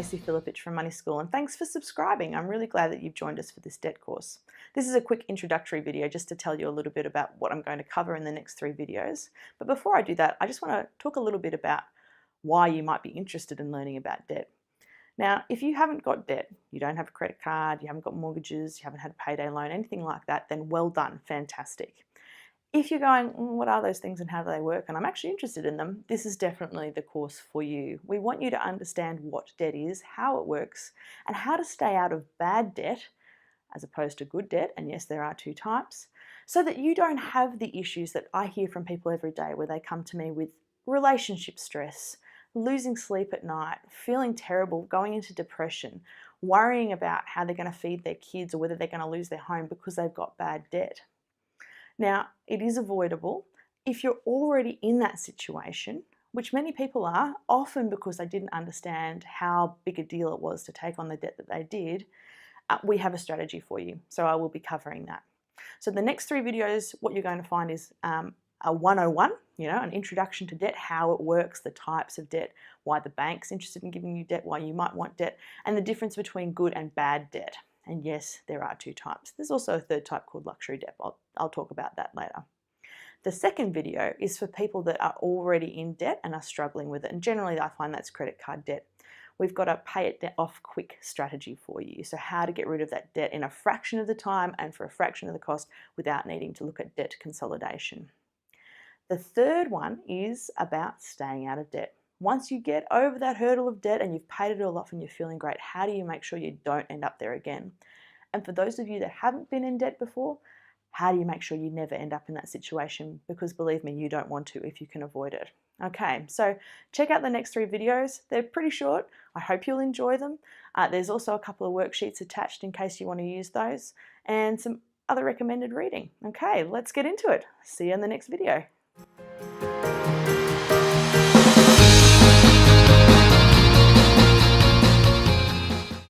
Lacey Philippich from Money School, and thanks for subscribing. I'm really glad that you've joined us for this debt course. This is a quick introductory video just to tell you a little bit about what I'm going to cover in the next 3 videos. But before I do that, I just want to talk a little bit about why you might be interested in learning about debt. Now, if you haven't got debt, you don't have a credit card, you haven't got mortgages, you haven't had a payday loan, anything like that, then well done, fantastic. If you're going, what are those things and how do they work? And I'm actually interested in them, this is definitely the course for you. We want you to understand what debt is, how it works, and how to stay out of bad debt as opposed to good debt. And yes, there are 2 types, so that you don't have the issues that I hear from people every day where they come to me with relationship stress, losing sleep at night, feeling terrible, going into depression, worrying about how they're going to feed their kids or whether they're going to lose their home because they've got bad debt. Now, it is avoidable if you're already in that situation, which many people are, often because they didn't understand how big a deal it was to take on the debt that they did. We have a strategy for you, so I will be covering that. So the next 3 videos, what you're going to find is a 101, an introduction to debt, how it works, the types of debt, why the bank's interested in giving you debt, why you might want debt, and the difference between good and bad debt. And yes, there are 2 types. There's also a 3rd type called luxury debt. I'll talk about that later. The second video is for people that are already in debt and are struggling with it. And generally I find that's credit card debt. We've got a pay it off quick strategy for you. So how to get rid of that debt in a fraction of the time and for a fraction of the cost without needing to look at debt consolidation. The third one is about staying out of debt. Once you get over that hurdle of debt and you've paid it all off and you're feeling great, how do you make sure you don't end up there again? And for those of you that haven't been in debt before, how do you make sure you never end up in that situation? Because believe me, you don't want to if you can avoid it. Okay, so check out the next 3 videos. They're pretty short. I hope you'll enjoy them. There's also a couple of worksheets attached in case you want to use those and some other recommended reading. Okay, let's get into it. See you in the next video.